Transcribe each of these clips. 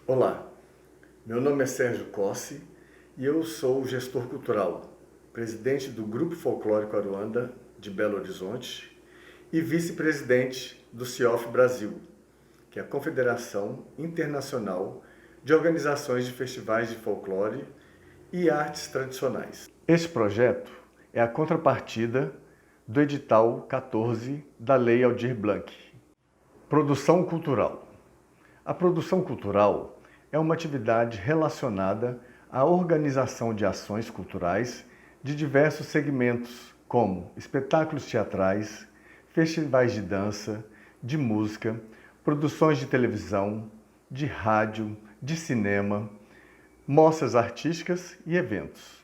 Olá, meu nome é Sérgio Cossi e eu sou o gestor cultural, presidente do Grupo Folclórico Aruanda de Belo Horizonte e vice-presidente do CIOF Brasil, que é a Confederação Internacional de Organizações de Festivais de Folclore e Artes Tradicionais. Este projeto é a contrapartida do edital 14 da Lei Aldir Blanc. Produção cultural. A produção cultural é uma atividade relacionada à organização de ações culturais de diversos segmentos, como espetáculos teatrais, festivais de dança, de música, produções de televisão, de rádio, de cinema, mostras artísticas e eventos.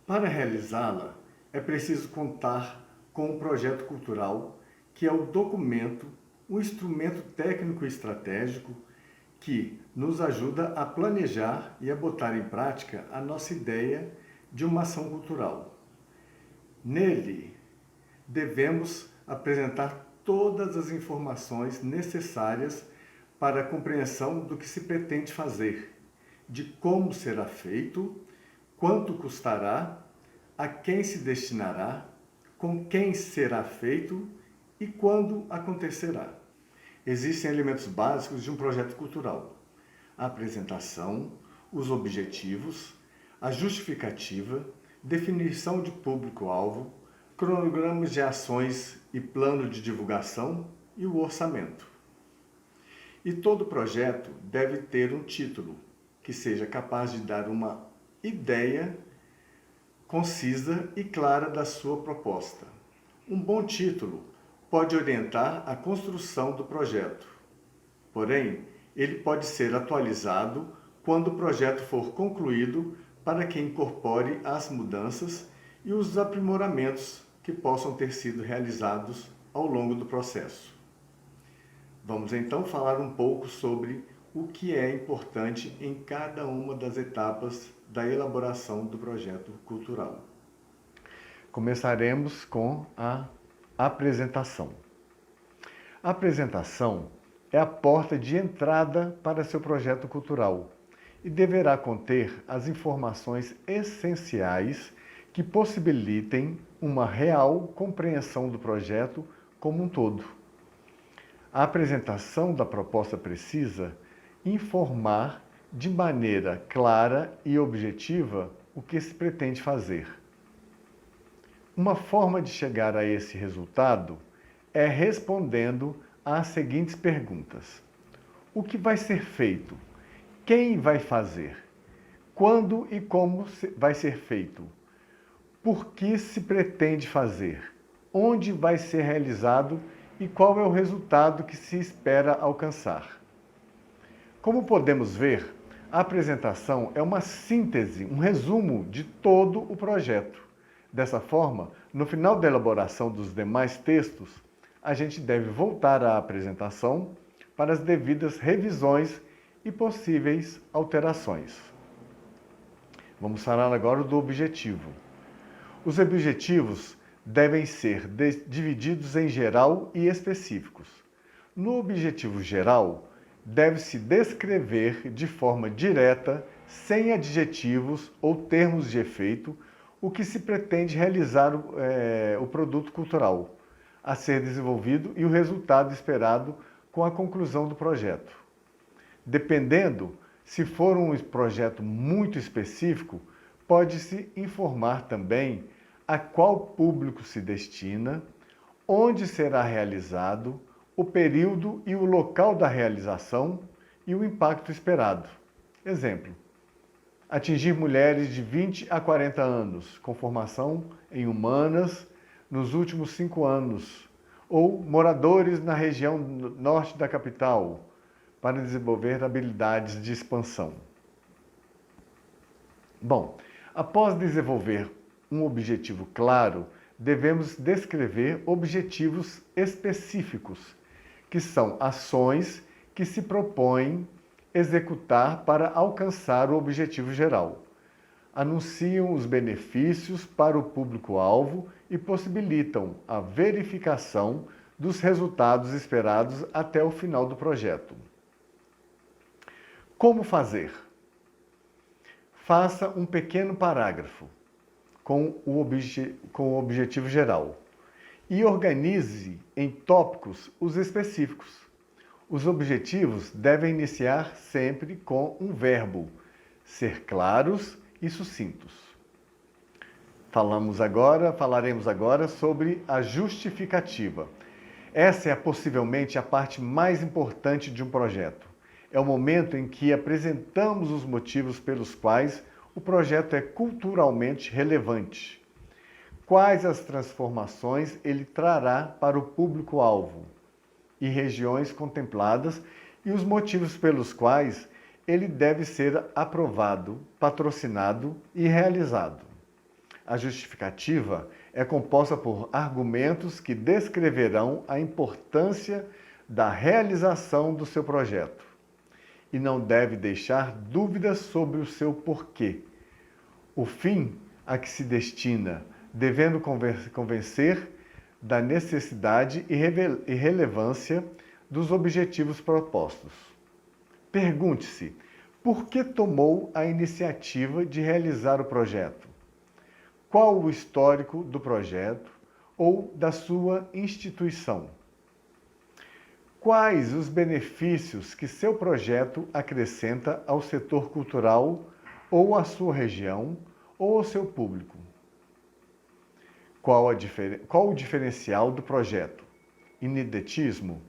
Para realizá-la, é preciso contar com um projeto cultural, que é o documento, um instrumento técnico e estratégico que nos ajuda a planejar e a botar em prática a nossa ideia de uma ação cultural. Nele, devemos apresentar todas as informações necessárias para a compreensão do que se pretende fazer, de como será feito, quanto custará, a quem se destinará, com quem será feito e quando acontecerá. Existem elementos básicos de um projeto cultural: a apresentação, os objetivos, a justificativa, definição de público-alvo, cronogramas de ações e plano de divulgação e o orçamento. E todo projeto deve ter um título que seja capaz de dar uma ideia concisa e clara da sua proposta. Um bom título pode orientar a construção do projeto. Porém, ele pode ser atualizado quando o projeto for concluído para que incorpore as mudanças e os aprimoramentos que possam ter sido realizados ao longo do processo. Vamos então falar um pouco sobre o que é importante em cada uma das etapas da elaboração do projeto cultural. Começaremos com a apresentação. A apresentação é a porta de entrada para seu projeto cultural e deverá conter as informações essenciais que possibilitem uma real compreensão do projeto como um todo. A apresentação da proposta precisa informar de maneira clara e objetiva o que se pretende fazer. Uma forma de chegar a esse resultado é respondendo às seguintes perguntas: o que vai ser feito? Quem vai fazer? Quando e como vai ser feito? Por que se pretende fazer? Onde vai ser realizado e qual é o resultado que se espera alcançar? Como podemos ver, a apresentação é uma síntese, um resumo de todo o projeto. Dessa forma, no final da elaboração dos demais textos, a gente deve voltar à apresentação para as devidas revisões e possíveis alterações. Vamos falar agora do objetivo. Os objetivos devem ser divididos em geral e específicos. No objetivo geral, deve-se descrever de forma direta, sem adjetivos ou termos de efeito, o que se pretende realizar o produto cultural a ser desenvolvido e o resultado esperado com a conclusão do projeto. Dependendo, se for um projeto muito específico, pode-se informar também a qual público se destina, onde será realizado, o período e o local da realização e o impacto esperado. Exemplo: atingir mulheres de 20 a 40 anos, com formação em humanas nos últimos 5 anos, ou moradores na região norte da capital, para desenvolver habilidades de expansão. Bom, após desenvolver um objetivo claro, devemos descrever objetivos específicos, que são ações que se propõem executar para alcançar o objetivo geral. Anunciam os benefícios para o público-alvo e possibilitam a verificação dos resultados esperados até o final do projeto. Como fazer? Faça um pequeno parágrafo com o objetivo geral e organize em tópicos os específicos. Os objetivos devem iniciar sempre com um verbo, ser claros e sucintos. Falaremos agora sobre a justificativa. Essa é possivelmente a parte mais importante de um projeto. É o momento em que apresentamos os motivos pelos quais o projeto é culturalmente relevante. Quais as transformações ele trará para o público-alvo e regiões contempladas e os motivos pelos quais ele deve ser aprovado, patrocinado e realizado. A justificativa é composta por argumentos que descreverão a importância da realização do seu projeto e não deve deixar dúvidas sobre o seu porquê. O fim a que se destina, devendo convencer da necessidade e relevância dos objetivos propostos. Pergunte-se, por que tomou a iniciativa de realizar o projeto? Qual o histórico do projeto ou da sua instituição? Quais os benefícios que seu projeto acrescenta ao setor cultural ou à sua região ou ao seu público? Qual o diferencial do projeto? Ineditismo?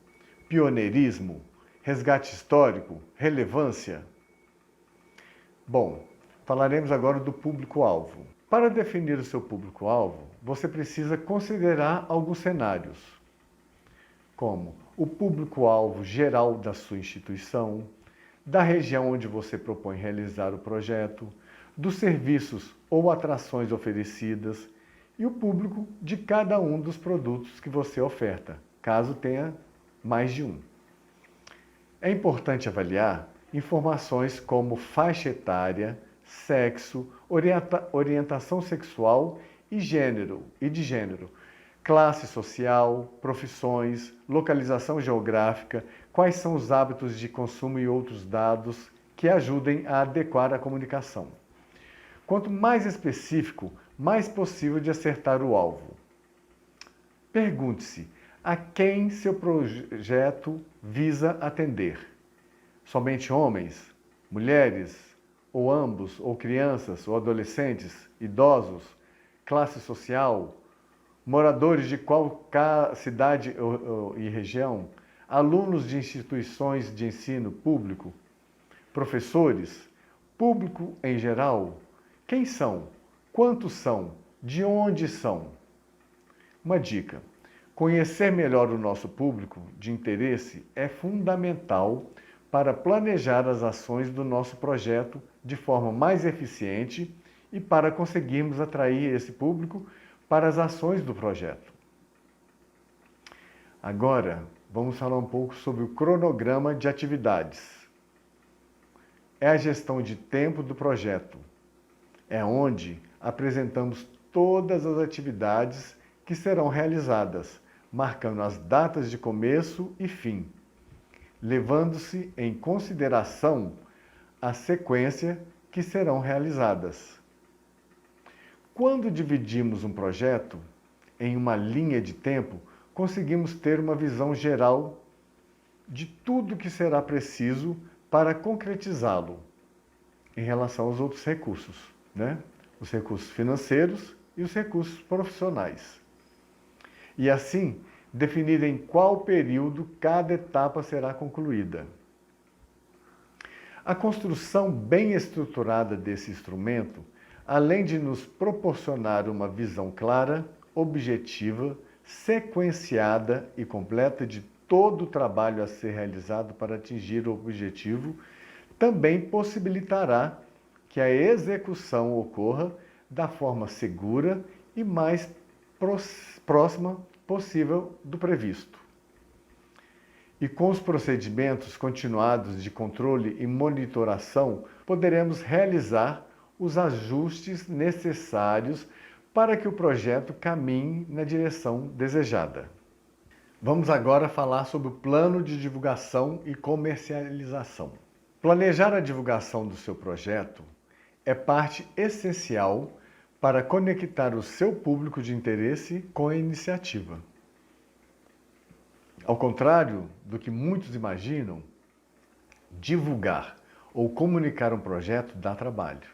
Pioneirismo? Resgate histórico? Relevância? Bom, falaremos agora do público-alvo. Para definir o seu público-alvo, você precisa considerar alguns cenários, como o público-alvo geral da sua instituição, da região onde você propõe realizar o projeto, dos serviços ou atrações oferecidas e o público de cada um dos produtos que você oferta, caso tenha mais de um. É importante avaliar informações como faixa etária, sexo, orientação sexual e de gênero, classe social, profissões, localização geográfica, quais são os hábitos de consumo e outros dados que ajudem a adequar a comunicação. Quanto mais específico, mais possível de acertar o alvo. Pergunte-se, a quem seu projeto visa atender? Somente homens? Mulheres? Ou ambos? Ou crianças? Ou adolescentes? Idosos? Classe social? Moradores de qual cidade e região? Alunos de instituições de ensino público? Professores? Público em geral? Quem são? Quantos são? De onde são? Uma dica: conhecer melhor o nosso público de interesse é fundamental para planejar as ações do nosso projeto de forma mais eficiente e para conseguirmos atrair esse público para as ações do projeto. Agora, vamos falar um pouco sobre o cronograma de atividades. É a gestão de tempo do projeto. É onde apresentamos todas as atividades que serão realizadas, marcando as datas de começo e fim, levando-se em consideração a sequência que serão realizadas. Quando dividimos um projeto em uma linha de tempo, conseguimos ter uma visão geral de tudo que será preciso para concretizá-lo em relação aos outros recursos, né? Os recursos financeiros e os recursos profissionais. E assim, definir em qual período cada etapa será concluída. A construção bem estruturada desse instrumento, além de nos proporcionar uma visão clara, objetiva, sequenciada e completa de todo o trabalho a ser realizado para atingir o objetivo, também possibilitará que a execução ocorra da forma segura e mais próxima possível do previsto. E com os procedimentos continuados de controle e monitoração, poderemos realizar os ajustes necessários para que o projeto caminhe na direção desejada. Vamos agora falar sobre o plano de divulgação e comercialização. Planejar a divulgação do seu projeto é parte essencial para conectar o seu público de interesse com a iniciativa. Ao contrário do que muitos imaginam, divulgar ou comunicar um projeto dá trabalho.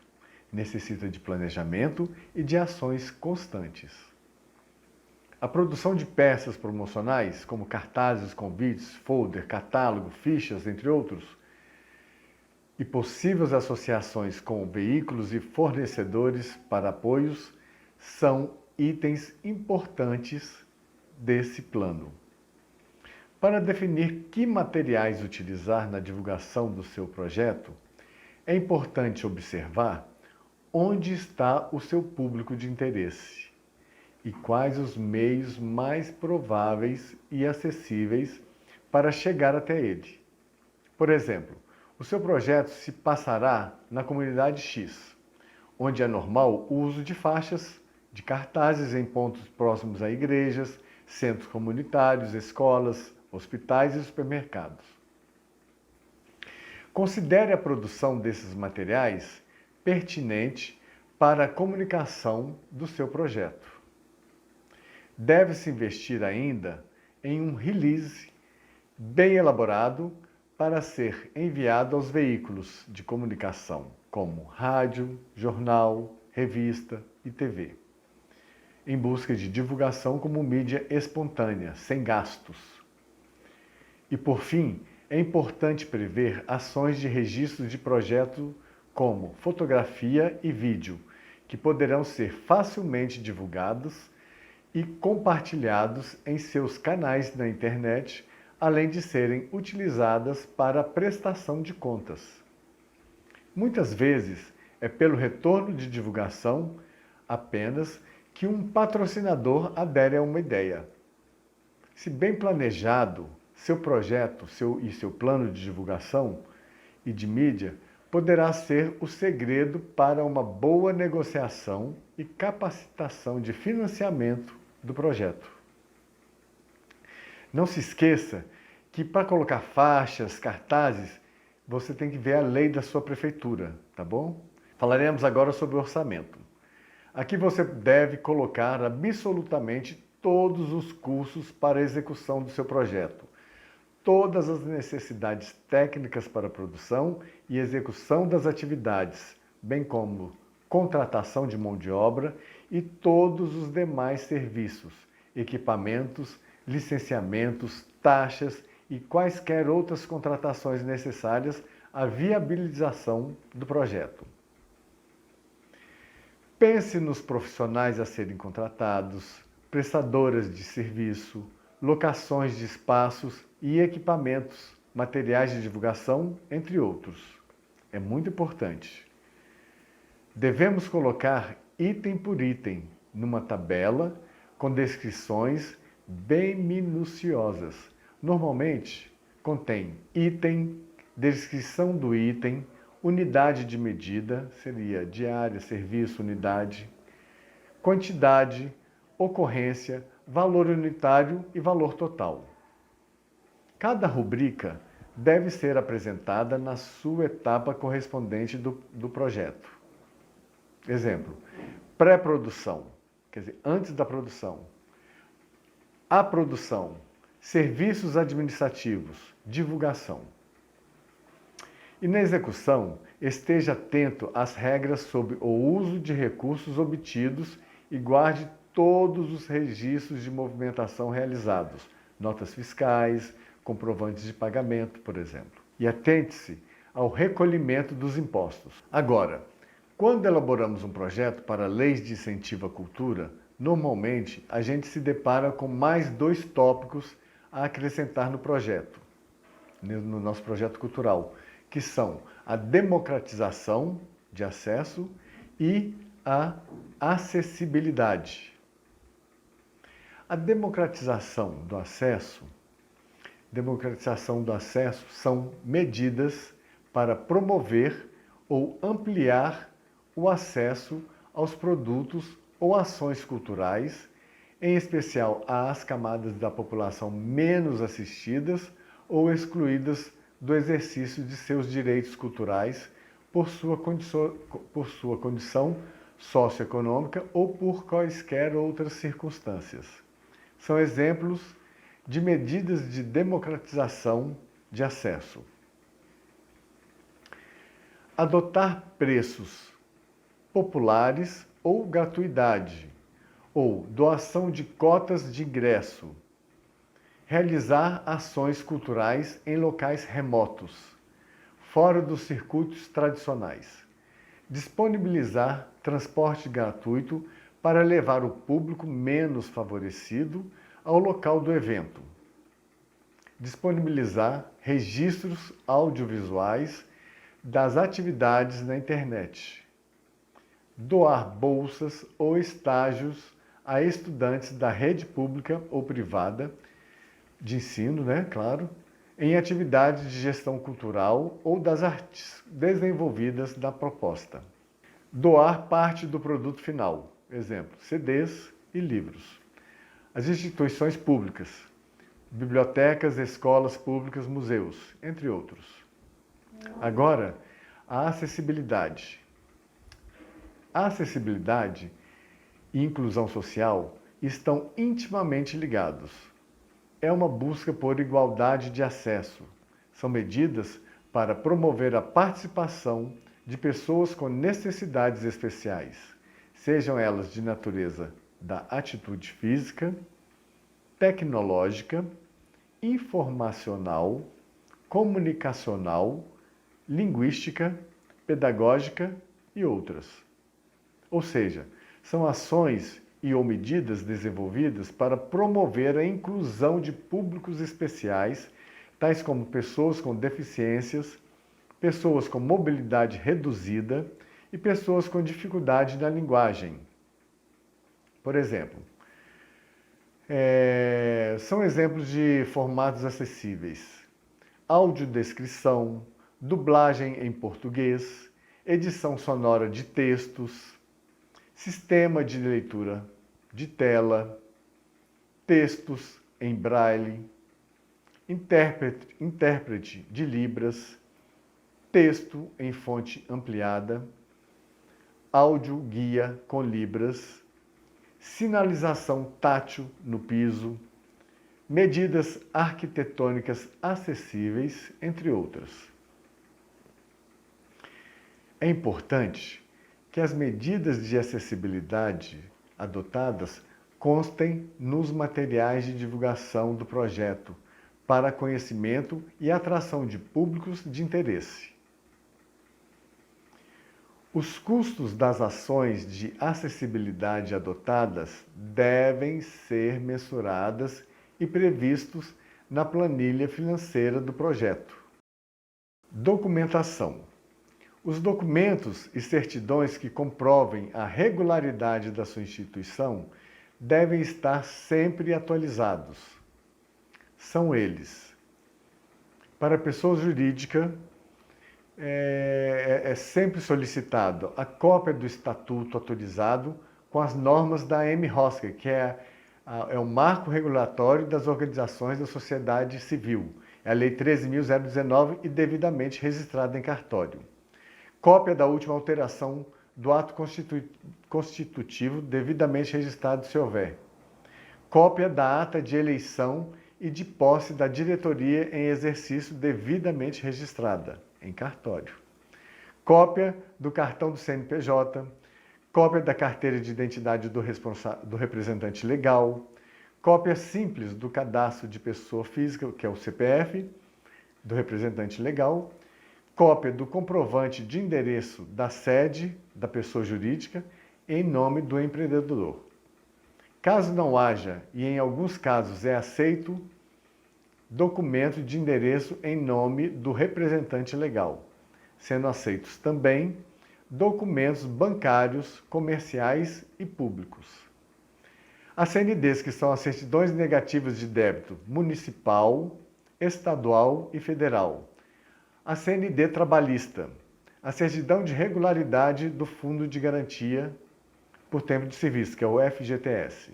Necessita de planejamento e de ações constantes. A produção de peças promocionais, como cartazes, convites, folder, catálogo, fichas, entre outros, e possíveis associações com veículos e fornecedores para apoios, são itens importantes desse plano. Para definir que materiais utilizar na divulgação do seu projeto, é importante observar onde está o seu público de interesse e quais os meios mais prováveis e acessíveis para chegar até ele. Por exemplo, o seu projeto se passará na comunidade X, onde é normal o uso de faixas, de cartazes em pontos próximos a igrejas, centros comunitários, escolas, hospitais e supermercados. Considere a produção desses materiais pertinente para a comunicação do seu projeto. Deve-se investir ainda em um release bem elaborado para ser enviado aos veículos de comunicação, como rádio, jornal, revista e TV, em busca de divulgação como mídia espontânea, sem gastos. E, por fim, é importante prever ações de registro de projeto como fotografia e vídeo, que poderão ser facilmente divulgados e compartilhados em seus canais na internet, além de serem utilizadas para a prestação de contas. Muitas vezes é pelo retorno de divulgação apenas que um patrocinador adere a uma ideia. Se bem planejado, seu projeto e seu plano de divulgação e de mídia poderá ser o segredo para uma boa negociação e capacitação de financiamento do projeto. Não se esqueça que para colocar faixas, cartazes, você tem que ver a lei da sua prefeitura, tá bom? Falaremos agora sobre o orçamento. Aqui você deve colocar absolutamente todos os custos para a execução do seu projeto, todas as necessidades técnicas para a produção e execução das atividades, bem como contratação de mão de obra e todos os demais serviços, equipamentos, licenciamentos, taxas e quaisquer outras contratações necessárias à viabilização do projeto. Pense nos profissionais a serem contratados, prestadoras de serviço, locações de espaços e equipamentos, materiais de divulgação, entre outros. É muito importante. Devemos colocar item por item numa tabela com descrições bem minuciosas. Normalmente contém item, descrição do item, unidade de medida, seria diária, serviço, unidade, quantidade, ocorrência, valor unitário e valor total. Cada rubrica deve ser apresentada na sua etapa correspondente do projeto. Exemplo, pré-produção, quer dizer, antes da produção. A produção, serviços administrativos, divulgação. E na execução, esteja atento às regras sobre o uso de recursos obtidos e guarde todos os registros de movimentação realizados, notas fiscais, comprovantes de pagamento, por exemplo. E atente-se ao recolhimento dos impostos. Agora, quando elaboramos um projeto para leis de incentivo à cultura, normalmente a gente se depara com mais 2 tópicos a acrescentar no projeto, no nosso projeto cultural, que são a democratização de acesso e a acessibilidade. A democratização do acesso são medidas para promover ou ampliar o acesso aos produtos ou ações culturais, em especial às camadas da população menos assistidas ou excluídas do exercício de seus direitos culturais por sua condição socioeconômica ou por quaisquer outras circunstâncias. São exemplos de medidas de democratização de acesso. Adotar preços populares ou gratuidade, ou doação de cotas de ingresso. Realizar ações culturais em locais remotos, fora dos circuitos tradicionais. Disponibilizar transporte gratuito para levar o público menos favorecido ao local do evento. Disponibilizar registros audiovisuais das atividades na internet. Doar bolsas ou estágios a estudantes da rede pública ou privada de ensino, claro, em atividades de gestão cultural ou das artes desenvolvidas na proposta. Doar parte do produto final, exemplo, CDs e livros. As instituições públicas, bibliotecas, escolas públicas, museus, entre outros. Agora, a acessibilidade. A acessibilidade e inclusão social estão intimamente ligados. É uma busca por igualdade de acesso. São medidas para promover a participação de pessoas com necessidades especiais, sejam elas de natureza da atitude física, tecnológica, informacional, comunicacional, linguística, pedagógica e outras. Ou seja, são ações e ou medidas desenvolvidas para promover a inclusão de públicos especiais, tais como pessoas com deficiências, pessoas com mobilidade reduzida e pessoas com dificuldade na linguagem. Por exemplo, são exemplos de formatos acessíveis: audiodescrição, dublagem em português, edição sonora de textos, sistema de leitura de tela, textos em braille, intérprete de Libras, texto em fonte ampliada, áudio guia com Libras, sinalização tátil no piso, medidas arquitetônicas acessíveis, entre outras. É importante que as medidas de acessibilidade adotadas constem nos materiais de divulgação do projeto para conhecimento e atração de públicos de interesse. Os custos das ações de acessibilidade adotadas devem ser mensuradas e previstos na planilha financeira do projeto. Documentação. Os documentos e certidões que comprovem a regularidade da sua instituição devem estar sempre atualizados. São eles: para a pessoa jurídica, é sempre solicitado a cópia do estatuto atualizado com as normas da MROSC, que é o marco regulatório das organizações da sociedade civil. É a Lei 13.019 e devidamente registrada em cartório. Cópia da última alteração do ato constitutivo, devidamente registrado se houver. Cópia da ata de eleição e de posse da diretoria em exercício, devidamente registrada em cartório. Cópia do cartão do CNPJ, cópia da carteira de identidade do representante legal, cópia simples do cadastro de pessoa física, que é o CPF, do representante legal, cópia do comprovante de endereço da sede da pessoa jurídica em nome do empreendedor. Caso não haja, e em alguns casos é aceito, documento de endereço em nome do representante legal, sendo aceitos também documentos bancários, comerciais e públicos. As CNDs, que são as certidões negativas de débito municipal, estadual e federal. A CND trabalhista, a certidão de regularidade do Fundo de Garantia por Tempo de Serviço, que é o FGTS.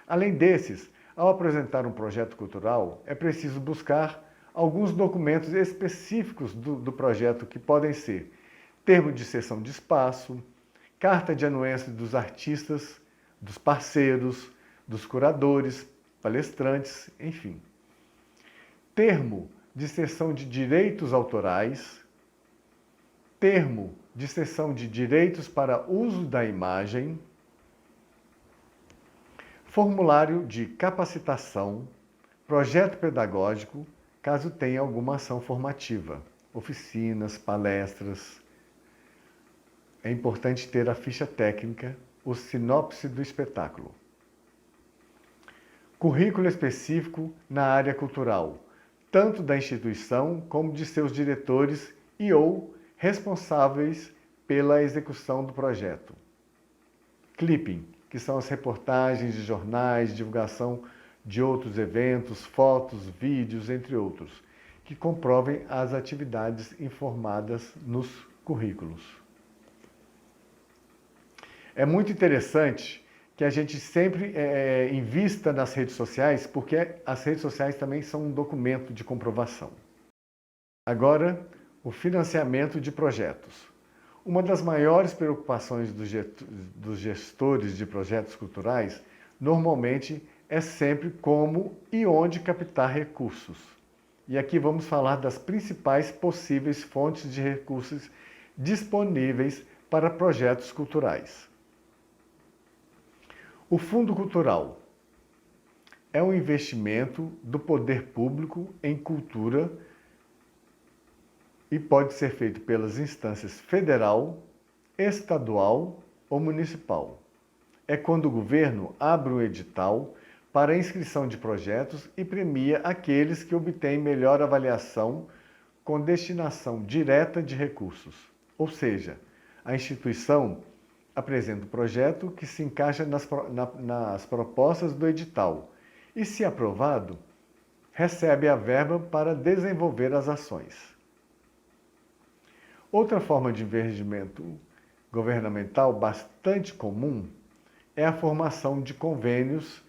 Além desses, ao apresentar um projeto cultural, é preciso buscar alguns documentos específicos do projeto que podem ser termo de cessão de espaço, carta de anuência dos artistas, dos parceiros, dos curadores, palestrantes, enfim. Termo de cessão de direitos autorais, termo de cessão de direitos para uso da imagem, formulário de capacitação, projeto pedagógico, caso tenha alguma ação formativa, oficinas, palestras. É importante ter a ficha técnica, o sinopse do espetáculo. Currículo específico na área cultural, tanto da instituição como de seus diretores e ou responsáveis pela execução do projeto. Clipping, que são as reportagens de jornais, divulgação de outros eventos, fotos, vídeos, entre outros, que comprovem as atividades informadas nos currículos. É muito interessante que a gente sempre invista nas redes sociais, porque as redes sociais também são um documento de comprovação. Agora, o financiamento de projetos. Uma das maiores preocupações dos gestores de projetos culturais, normalmente, é sempre como e onde captar recursos. E aqui vamos falar das principais possíveis fontes de recursos disponíveis para projetos culturais. O Fundo Cultural é um investimento do poder público em cultura e pode ser feito pelas instâncias federal, estadual ou municipal. É quando o governo abre um edital para a inscrição de projetos e premia aqueles que obtêm melhor avaliação com destinação direta de recursos. Ou seja, a instituição apresenta o projeto que se encaixa nas propostas do edital e, se aprovado, recebe a verba para desenvolver as ações. Outra forma de investimento governamental bastante comum é a formação de convênios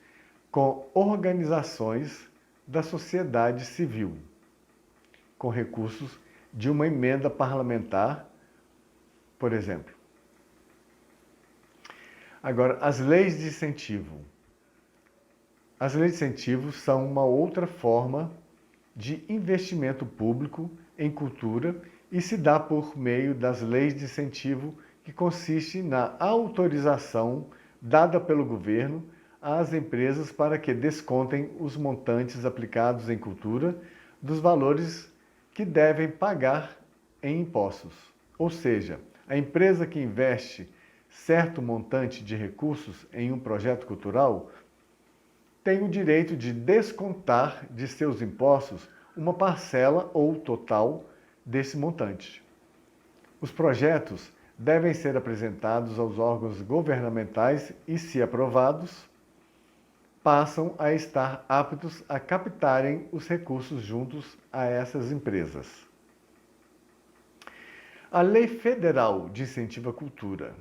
com organizações da sociedade civil, com recursos de uma emenda parlamentar, por exemplo. Agora, as leis de incentivo. As leis de incentivo são uma outra forma de investimento público em cultura e se dá por meio das leis de incentivo, que consiste na autorização dada pelo governo às empresas para que descontem os montantes aplicados em cultura dos valores que devem pagar em impostos. Ou seja, a empresa que investe certo montante de recursos em um projeto cultural tem o direito de descontar de seus impostos uma parcela ou total desse montante. Os projetos devem ser apresentados aos órgãos governamentais e, se aprovados, passam a estar aptos a captarem os recursos juntos a essas empresas. A Lei Federal de Incentivo à Cultura.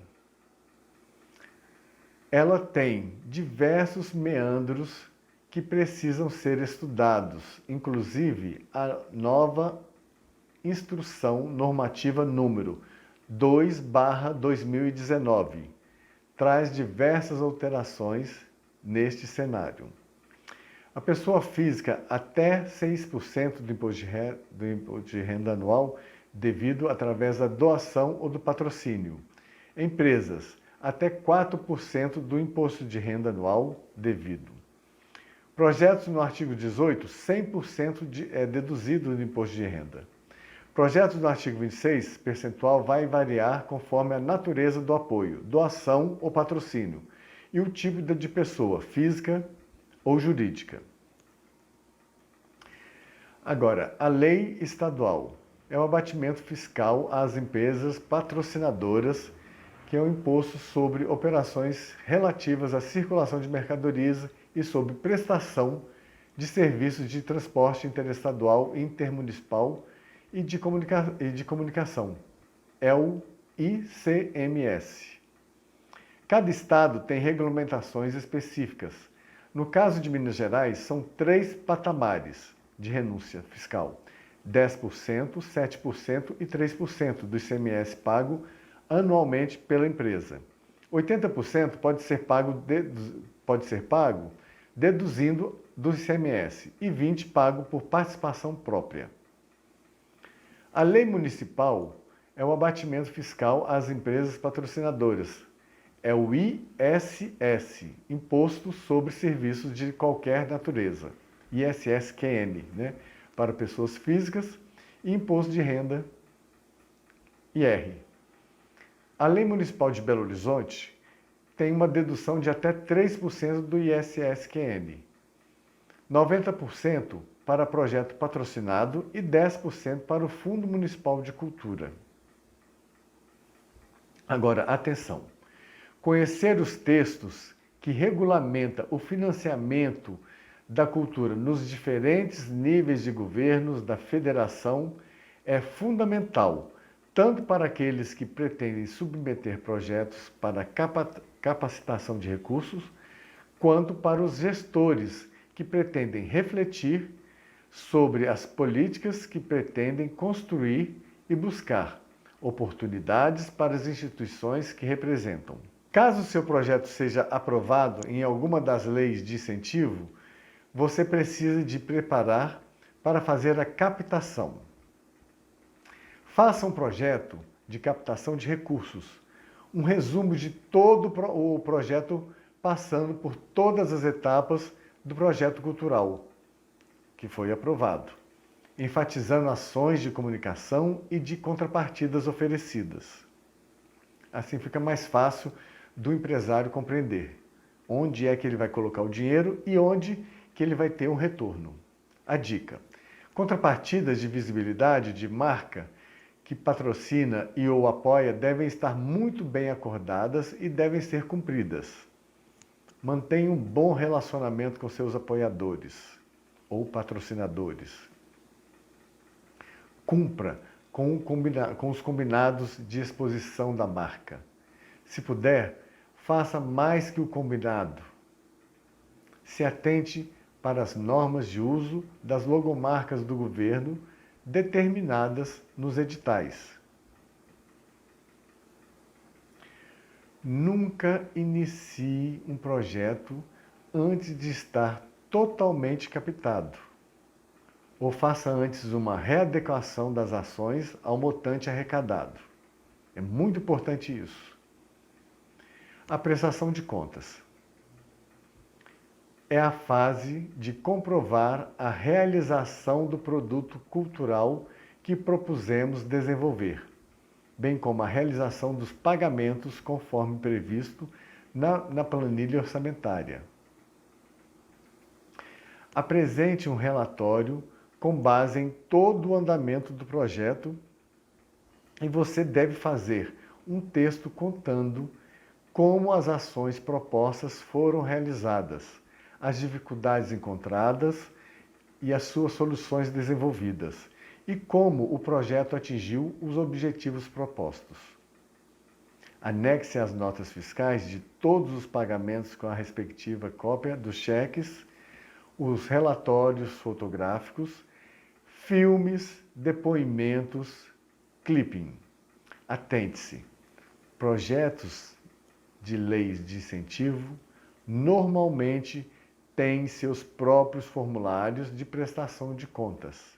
Ela tem diversos meandros que precisam ser estudados, inclusive a nova Instrução Normativa número 2/2019 traz diversas alterações neste cenário. A pessoa física até 6% do imposto de renda anual devido através da doação ou do patrocínio. Empresas até 4% do imposto de renda anual devido. Projetos no artigo 18, 100% é deduzido do imposto de renda. Projetos no artigo 26, percentual vai variar conforme a natureza do apoio, doação ou patrocínio, e o tipo de pessoa, física ou jurídica. Agora, a lei estadual é o abatimento fiscal às empresas patrocinadoras, que é um imposto sobre operações relativas à circulação de mercadorias e sobre prestação de serviços de transporte interestadual e intermunicipal e de comunicação. É o ICMS. Cada estado tem regulamentações específicas. No caso de Minas Gerais, são 3 patamares: de renúncia fiscal: 10%, 7% e 3% do ICMS pago anualmente pela empresa. 80% pode ser pago deduzindo do ICMS e 20% pago por participação própria. A lei municipal é o abatimento fiscal às empresas patrocinadoras. É o ISS, Imposto sobre Serviços de Qualquer Natureza, ISSQN, né, para pessoas físicas, e Imposto de Renda, IR. A Lei Municipal de Belo Horizonte tem uma dedução de até 3% do ISSQN, 90% para projeto patrocinado e 10% para o Fundo Municipal de Cultura. Agora, atenção! Conhecer os textos que regulamentam o financiamento da cultura nos diferentes níveis de governos da federação é fundamental, tanto para aqueles que pretendem submeter projetos para capacitação de recursos, quanto para os gestores que pretendem refletir sobre as políticas que pretendem construir e buscar oportunidades para as instituições que representam. Caso seu projeto seja aprovado em alguma das leis de incentivo, você precisa de preparar para fazer a captação. Faça um projeto de captação de recursos, um resumo de todo o projeto passando por todas as etapas do projeto cultural que foi aprovado, enfatizando ações de comunicação e de contrapartidas oferecidas. Assim fica mais fácil do empresário compreender onde é que ele vai colocar o dinheiro e onde que ele vai ter um retorno. A dica: contrapartidas de visibilidade de marca que patrocina e ou apoia devem estar muito bem acordadas e devem ser cumpridas. Mantenha um bom relacionamento com seus apoiadores ou patrocinadores. Cumpra com os combinados de exposição da marca. Se puder, faça mais que o combinado. Se atente para as normas de uso das logomarcas do governo determinadas nos editais. Nunca inicie um projeto antes de estar totalmente captado, ou faça antes uma readequação das ações ao montante arrecadado. É muito importante isso. A prestação de contas é a fase de comprovar a realização do produto cultural que propusemos desenvolver, bem como a realização dos pagamentos conforme previsto na planilha orçamentária. Apresente um relatório com base em todo o andamento do projeto e você deve fazer um texto contando como as ações propostas foram realizadas, as dificuldades encontradas e as suas soluções desenvolvidas, e como o projeto atingiu os objetivos propostos. Anexe as notas fiscais de todos os pagamentos com a respectiva cópia dos cheques, os relatórios fotográficos, filmes, depoimentos, clipping. Atente-se, projetos de leis de incentivo normalmente têm seus próprios formulários de prestação de contas.